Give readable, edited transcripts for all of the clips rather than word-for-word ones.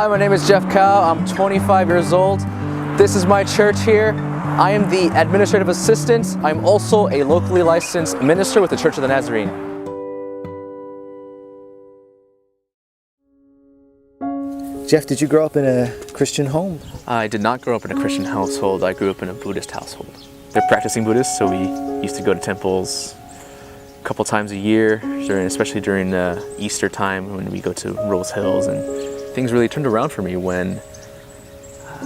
Hi, my name is Jeff Cow. I'm 25 years old. This is my church here. I am the administrative assistant. I'm also a locally licensed minister with the Church of the Nazarene. Jeff, did you grow up in a Christian home? I did not grow up in a Christian household. I grew up in a Buddhist household. They're practicing Buddhists, so we used to go to temples a couple times a year, especially during Easter time when we go to Rose Hills, and things really turned around for me when I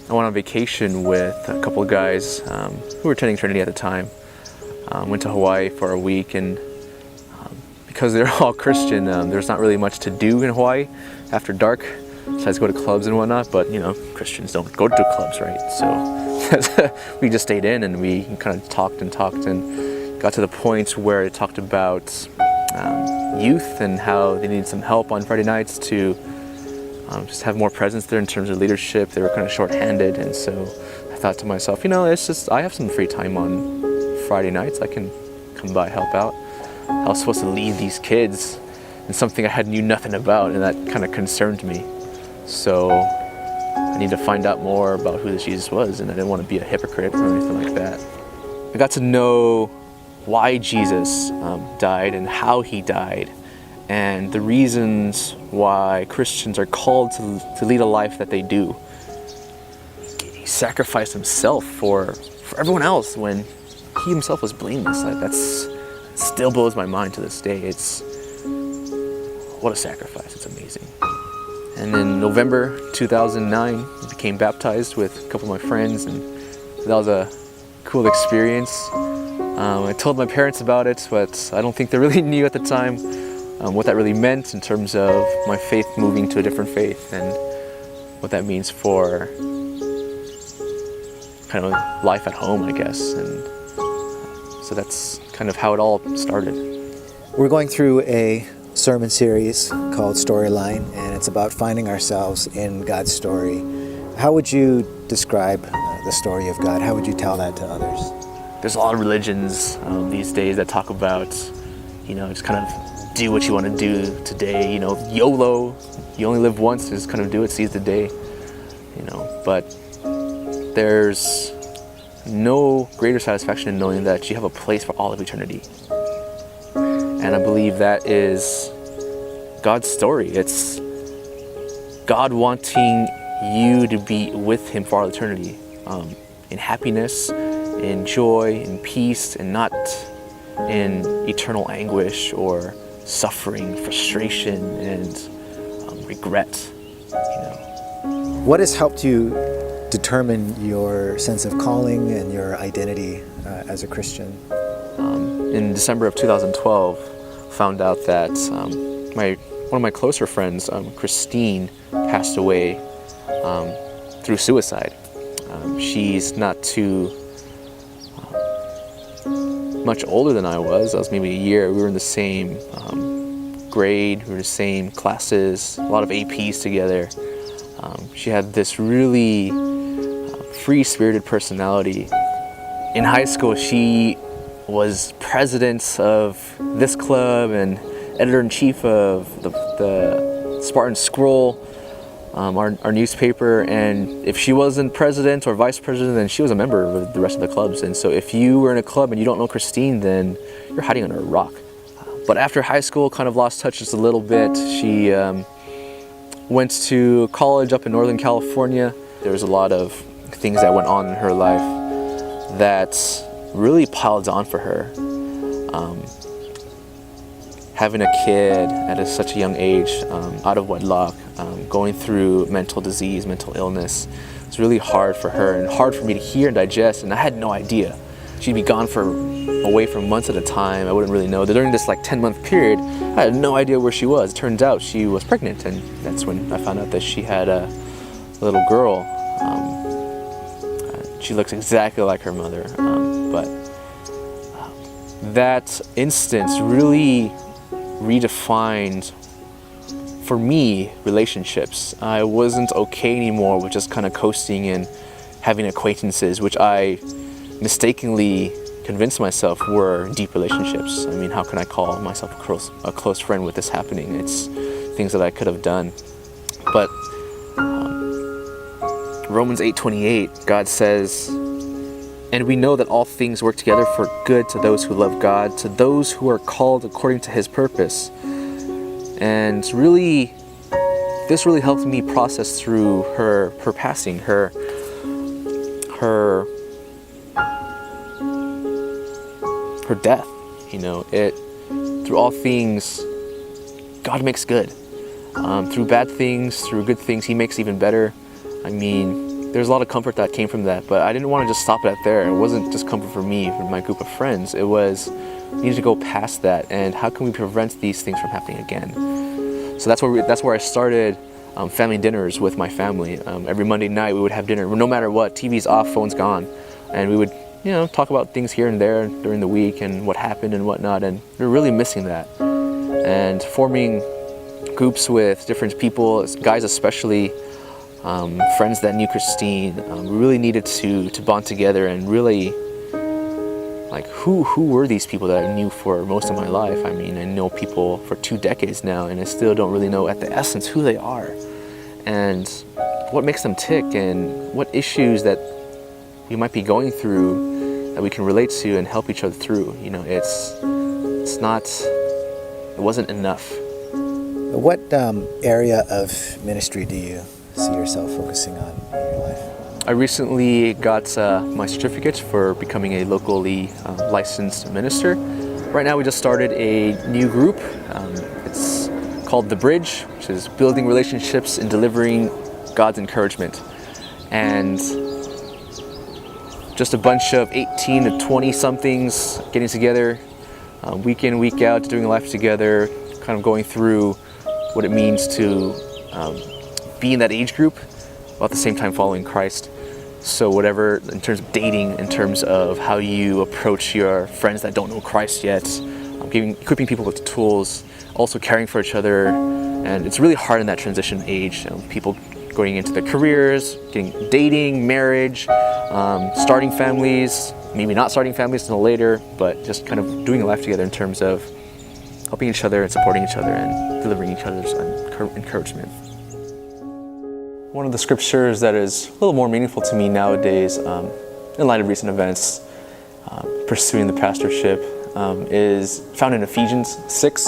went on vacation with a couple of guys who were attending Trinity at the time. Went to Hawaii for a week, and because they're all Christian, there's not really much to do in Hawaii after dark, besides go to clubs and whatnot, but you know, Christians don't go to clubs, right? So we just stayed in and we kind of talked and got to the point where it talked about youth and how they needed some help on Friday nights to just have more presence there in terms of leadership. They were kind of short-handed, and so I thought to myself, you know, it's just, I have some free time on Friday nights. I can come by, help out. I was supposed to lead these kids in something I knew nothing about, and that kind of concerned me. So I needed to find out more about who this Jesus was, and I didn't want to be a hypocrite or anything like that. I got to know why Jesus died and how he died, and the reasons why Christians are called to lead a life that they do. He sacrificed himself for everyone else when he himself was blameless. That still blows my mind to this day. What a sacrifice, it's amazing. And in November 2009, I became baptized with a couple of my friends, and that was a cool experience. I told my parents about it, but I don't think they really knew at the time what that really meant in terms of my faith moving to a different faith and what that means for kind of life at home, I guess. And so that's kind of how it all started. We're going through a sermon series called Storyline, and it's about finding ourselves in God's story. How would you describe the story of God? How would you tell that to others? There's a lot of religions these days that talk about, you know, just kind of do what you want to do today, you know, YOLO, you only live once, just kind of do it, seize the day, you know. But there's no greater satisfaction in knowing that you have a place for all of eternity. And I believe that is God's story. It's God wanting you to be with him for all eternity, in happiness, in joy, in peace, and not in eternal anguish or suffering, frustration, and regret. You know. What has helped you determine your sense of calling and your identity as a Christian? In December of 2012, found out that one of my closer friends, Christine, passed away through suicide. She's not too much older than I was. I was maybe a year. We were in the same grade, we were in the same classes, a lot of APs together. She had this really free-spirited personality. In high school, she was president of this club and editor-in-chief of the Spartan Scroll, our newspaper, and if she wasn't president or vice president, then she was a member of the rest of the clubs. And so if you were in a club and you don't know Christine, then you're hiding under a rock. But after high school, kind of lost touch just a little bit. She went to college up in Northern California. There was a lot of things that went on in her life that really piled on for her. Having a kid at such a young age, out of wedlock, going through mental disease, mental illness, it's really hard for her and hard for me to hear and digest, and I had no idea. She'd be gone away for months at a time. I wouldn't really know. During this 10-month period, I had no idea where she was. It turns out she was pregnant, and that's when I found out that she had a little girl. She looks exactly like her mother, but that instance really redefined, for me, relationships. I wasn't okay anymore with just kind of coasting and having acquaintances, which I mistakenly convinced myself were deep relationships. I mean, how can I call myself a close friend with this happening? things that I could have done. But Romans 8:28, God says, "And we know that all things work together for good to those who love God, to those who are called according to His purpose." And really, this really helped me process through her passing, her death. You know, through all things, God makes good. Through bad things, through good things, He makes even better. I mean, there's a lot of comfort that came from that, but I didn't want to just stop it at there. It wasn't just comfort for me, for my group of friends. It was, we needed to go past that, and how can we prevent these things from happening again? So that's where I started family dinners with my family. Every Monday night we would have dinner, no matter what, TV's off, phone's gone, and we would, you know, talk about things here and there during the week and what happened and whatnot, and we're really missing that. And forming groups with different people, guys especially, friends that knew Christine, we really needed to bond together and really, like, who were these people that I knew for most of my life? I mean, I know people for 2 decades now, and I still don't really know at the essence who they are and what makes them tick and what issues that we might be going through that we can relate to and help each other through. You know, it wasn't enough. What area of ministry do you see yourself focusing on in your life? I recently got my certificate for becoming a locally licensed minister. Right now we just started a new group. It's called The Bridge, which is building relationships and delivering God's encouragement. And just a bunch of 18 to 20 somethings getting together week in, week out, doing life together, kind of going through what it means to be in that age group while at the same time following Christ. So whatever, in terms of dating, in terms of how you approach your friends that don't know Christ yet, equipping people with tools, also caring for each other. And it's really hard in that transition age, people going into their careers, dating, marriage, starting families, maybe not starting families until later, but just kind of doing life together in terms of helping each other and supporting each other and delivering each other's encouragement. One of the scriptures that is a little more meaningful to me nowadays, in light of recent events, pursuing the pastorship, is found in Ephesians 6,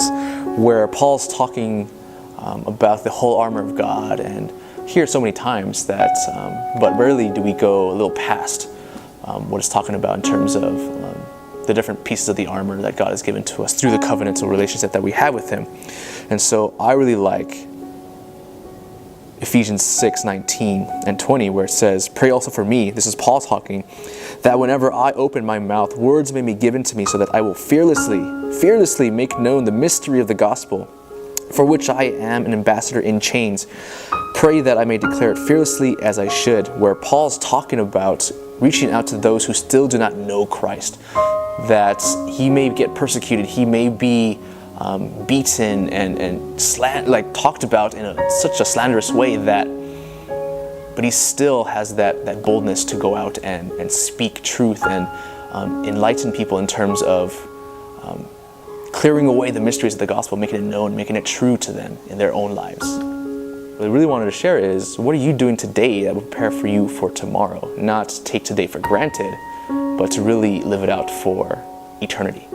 where Paul's talking about the whole armor of God, and hear so many times that, but rarely do we go a little past what it's talking about in terms of the different pieces of the armor that God has given to us through the covenantal relationship that we have with Him. And so I really like Ephesians 6:19 and 20, where it says, "Pray also for me," this is Paul talking, "that whenever I open my mouth, words may be given to me so that I will fearlessly make known the mystery of the gospel, for which I am an ambassador in chains. Pray that I may declare it fearlessly as I should," where Paul's talking about reaching out to those who still do not know Christ, that he may get persecuted, he may be beaten and talked about in such a slanderous way but he still has that boldness to go out and speak truth and enlighten people in terms of clearing away the mysteries of the gospel, making it known, making it true to them in their own lives. What I really wanted to share is, what are you doing today that will prepare for you for tomorrow? Not take today for granted, but to really live it out for eternity.